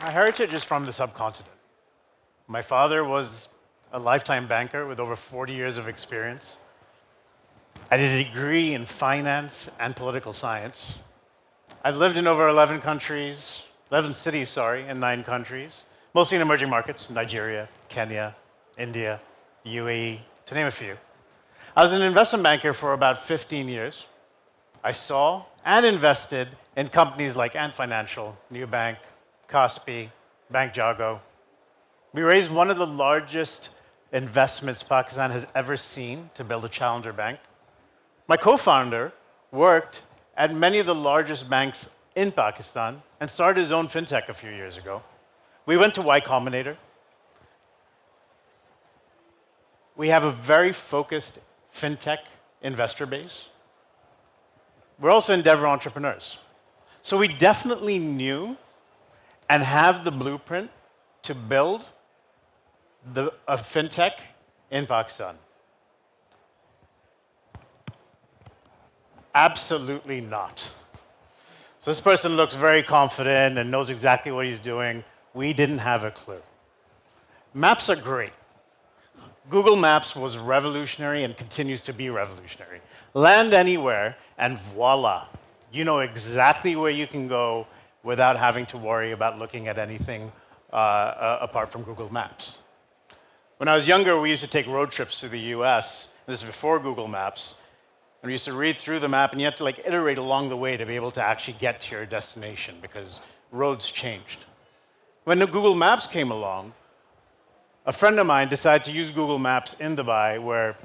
My heritage is from the subcontinent. My father was a lifetime banker with over 40 years of experience. I did a degree in finance and political science. I've lived in over 11 countries, 11 cities, sorry, in 9 countries, mostly in emerging markets, Nigeria, Kenya, India, the UAE, to name a few. I was an investment banker for about 15 years. I saw and invested in companies like Ant Financial, Nubank, Kaspi, Bank Jago. We raised one of the largest investments Pakistan has ever seen to build a challenger bank. My co-founder worked at many of the largest banks in Pakistan and started his own fintech a few years ago. We went to Y Combinator. We have a very focused fintech investor base. We're also Endeavor entrepreneurs. So we definitely knew and have the blueprint to build a fintech in Pakistan. Absolutely not. So this person looks very confident and knows exactly what he's doing. We didn't have a clue. Maps are great. Google Maps was revolutionary and continues to be revolutionary. Land anywhere and voila, you know exactly where you can go without having to worry about looking at anything apart from Google Maps. When I was younger, we used to take road trips to the US. This is before Google Maps. And we used to read through the map, and you have to iterate along the way to be able to actually get to your destination because roads changed. When the Google Maps came along, a friend of mine decided to use Google Maps in Dubai where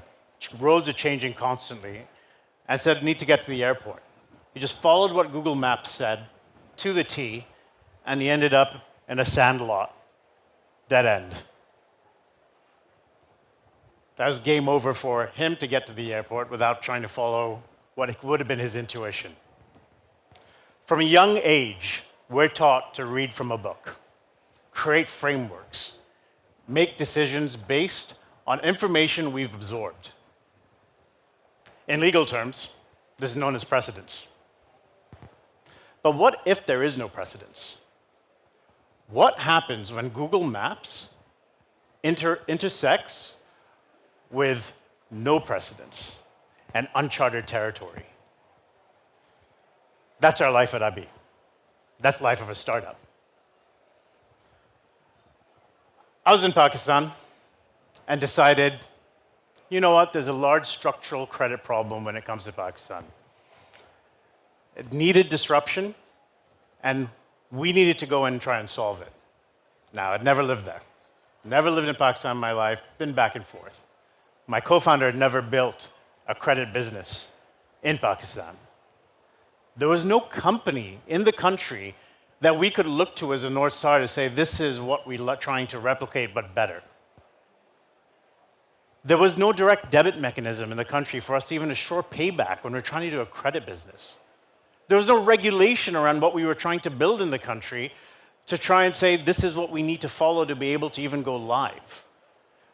roads are changing constantly and said, need to get to the airport. He just followed what Google Maps said to the T, and he ended up in a sand lot, dead end. That was game over for him to get to the airport without trying to follow what would have been his intuition. From a young age, we're taught to read from a book, create frameworks, make decisions based on information we've absorbed. In legal terms, this is known as precedence. But what if there is no precedence? What happens when Google Maps intersects with no precedence and uncharted territory? That's our life at Abhi. That's the life of a startup. I was in Pakistan and decided, you know what, there's a large structural credit problem when it comes to Pakistan. It needed disruption, and we needed to go in and try and solve it. Now, I'd never lived there. Never lived in Pakistan in my life, been back and forth. My co-founder had never built a credit business in Pakistan. There was no company in the country that we could look to as a North Star to say, this is what we're trying to replicate, but better. There was no direct debit mechanism in the country for us to even assure payback when we're trying to do a credit business. There was no regulation around what we were trying to build in the country to try and say, this is what we need to follow to be able to even go live.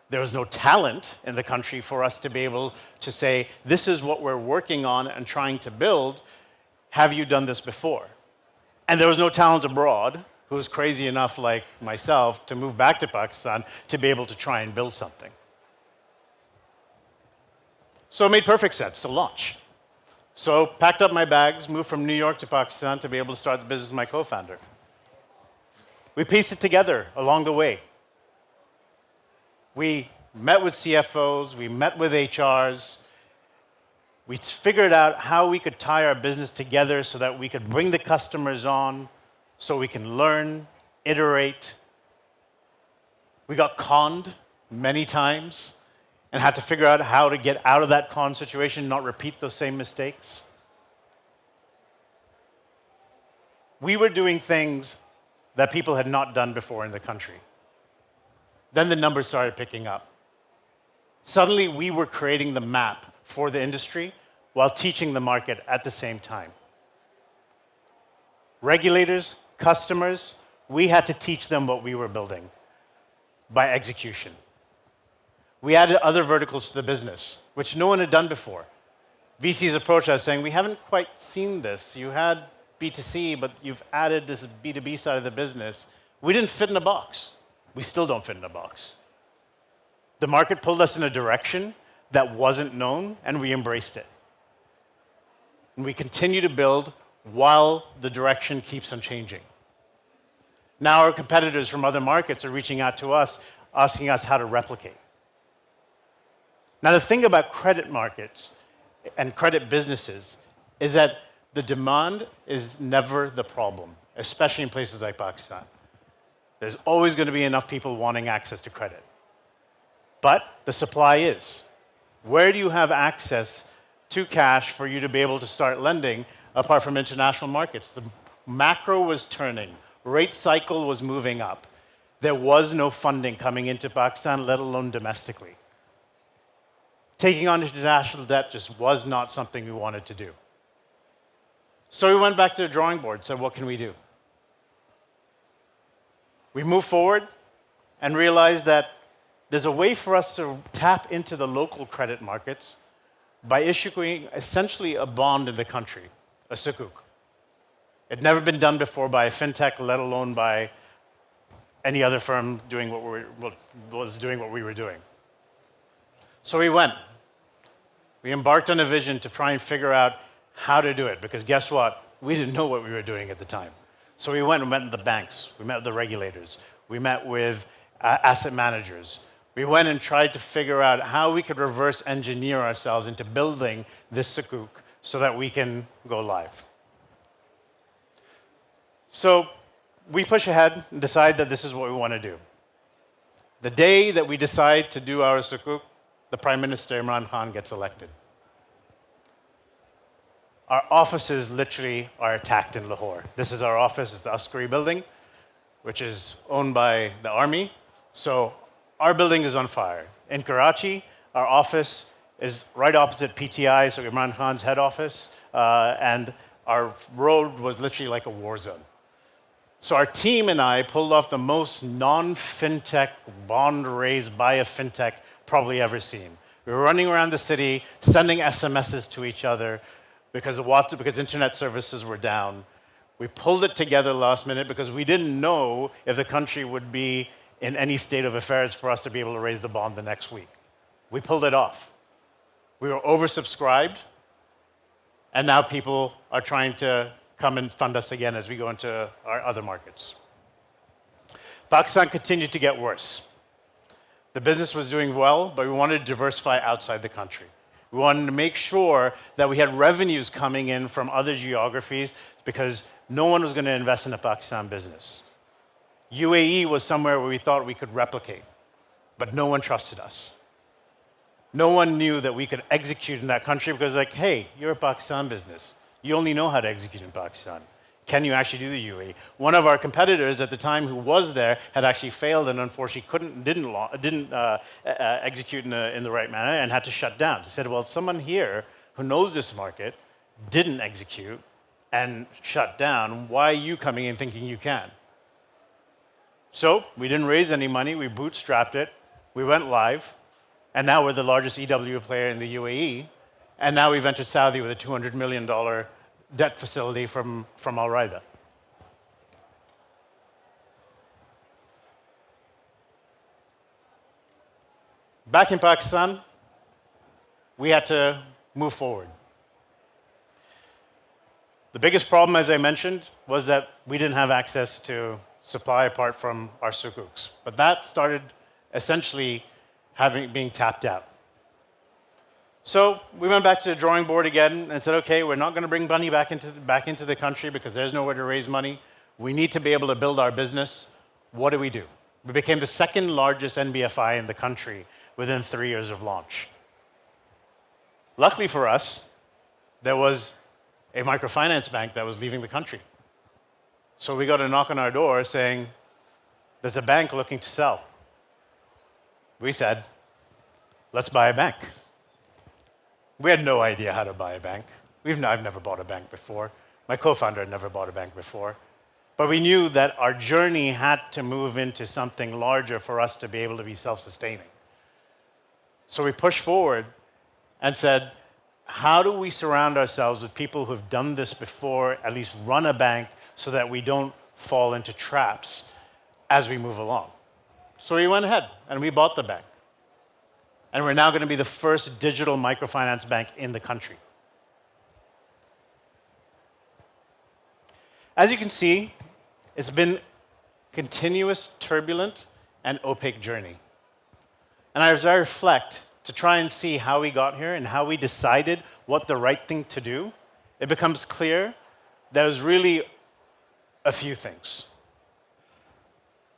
There was no talent in the country for us to be able to say, this is what we're working on and trying to build. Have you done this before? And there was no talent abroad who was crazy enough, like myself, to move back to Pakistan to be able to try and build something. So it made perfect sense to launch. So packed up my bags, moved from New York to Pakistan to be able to start the business with my co-founder. We pieced it together along the way. We met with CFOs, we met with HRs, we figured out how we could tie our business together so that we could bring the customers on, so we can learn, iterate. We got conned many times and had to figure out how to get out of that con situation, not repeat those same mistakes. We were doing things that people had not done before in the country. Then the numbers started picking up. Suddenly, we were creating the map for the industry while teaching the market at the same time. Regulators, customers, we had to teach them what we were building by execution. We added other verticals to the business, which no one had done before. VCs approached us saying, we haven't quite seen this. You had B2C, but you've added this B2B side of the business. We didn't fit in a box. We still don't fit in a box. The market pulled us in a direction that wasn't known, and we embraced it. And we continue to build while the direction keeps on changing. Now our competitors from other markets are reaching out to us, asking us how to replicate. Now the thing about credit markets and credit businesses is that the demand is never the problem, especially in places like Pakistan. There's always going to be enough people wanting access to credit. But the supply is. Where do you have access to cash for you to be able to start lending apart from international markets? The macro was turning. Rate cycle was moving up. There was no funding coming into Pakistan, let alone domestically. Taking on international debt just was not something we wanted to do. So we went back to the drawing board and said, what can we do? We moved forward and realized that there's a way for us to tap into the local credit markets by issuing essentially a bond in the country, a sukuk. It had never been done before by a fintech, let alone by any other firm doing what we were doing. So we went. We embarked on a vision to try and figure out how to do it, because guess what? We didn't know what we were doing at the time. So we went and met with the banks, we met with the regulators, we met with asset managers. We went and tried to figure out how we could reverse engineer ourselves into building this sukuk so that we can go live. So we push ahead and decide that this is what we want to do. The day that we decide to do our sukuk, the Prime Minister Imran Khan gets elected. Our offices literally are attacked in Lahore. This is our office, it's the Askari building, which is owned by the army. So our building is on fire. In Karachi, our office is right opposite PTI, so Imran Khan's head office, and our road was literally like a war zone. So our team and I pulled off the most non-fintech bond raised by a fintech probably ever seen. We were running around the city, sending SMSs to each other, because internet services were down. We pulled it together last minute because we didn't know if the country would be in any state of affairs for us to be able to raise the bond the next week. We pulled it off. We were oversubscribed, and now people are trying to come and fund us again as we go into our other markets. Pakistan continued to get worse. The business was doing well, but we wanted to diversify outside the country. We wanted to make sure that we had revenues coming in from other geographies because no one was going to invest in a Pakistan business. UAE was somewhere where we thought we could replicate, but no one trusted us. No one knew that we could execute in that country because like, hey, you're a Pakistan business. You only know how to execute in Pakistan. Can you actually do the UAE? One of our competitors at the time who was there had actually failed and unfortunately didn't execute in the right manner and had to shut down. They said, well, someone here who knows this market didn't execute and shut down. Why are you coming in thinking you can? So we didn't raise any money. We bootstrapped it. We went live. And now we're the largest EW player in the UAE. And now we've entered Saudi with a $200 million debt facility from Al Raida. Back in Pakistan, we had to move forward. The biggest problem, as I mentioned, was that we didn't have access to supply apart from our sukuks. But that started essentially being tapped out. So we went back to the drawing board again and said, okay, we're not going to bring money back into the country because there's nowhere to raise money. We need to be able to build our business. What do? We became the second largest NBFI in the country within 3 years of launch. Luckily for us, there was a microfinance bank that was leaving the country. So we got a knock on our door saying, there's a bank looking to sell. We said, let's buy a bank. We had no idea how to buy a bank. I've never bought a bank before. My co-founder had never bought a bank before. But we knew that our journey had to move into something larger for us to be able to be self-sustaining. So we pushed forward and said, how do we surround ourselves with people who have done this before, at least run a bank, so that we don't fall into traps? as we move along. So we went ahead and we bought the bank. And we're now going to be the first digital microfinance bank in the country. As you can see, it's been a continuous, turbulent, and opaque journey. And as I reflect to try and see how we got here and how we decided what the right thing to do, it becomes clear there was really a few things.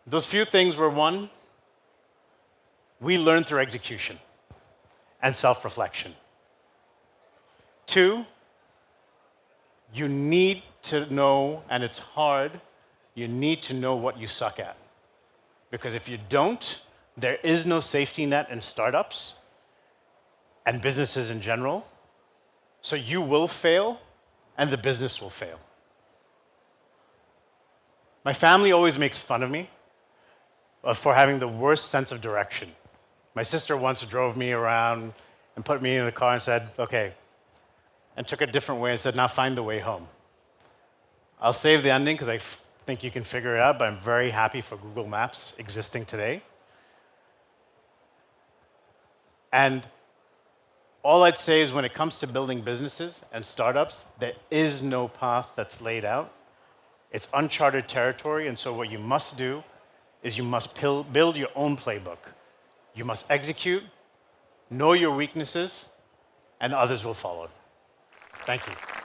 Those few things were, one, we learned through execution and self-reflection. Two, you need to know, and it's hard, you need to know what you suck at. Because if you don't, there is no safety net in startups and businesses in general. So you will fail, and the business will fail. My family always makes fun of me for having the worst sense of direction. My sister once drove me around and put me in the car and said, okay, and took a different way and said, now find the way home. I'll save the ending because I think you can figure it out, but I'm very happy for Google Maps existing today. And all I'd say is when it comes to building businesses and startups, there is no path that's laid out. It's uncharted territory, and so what you must do is you must build your own playbook. You must execute, know your weaknesses, and others will follow. Thank you.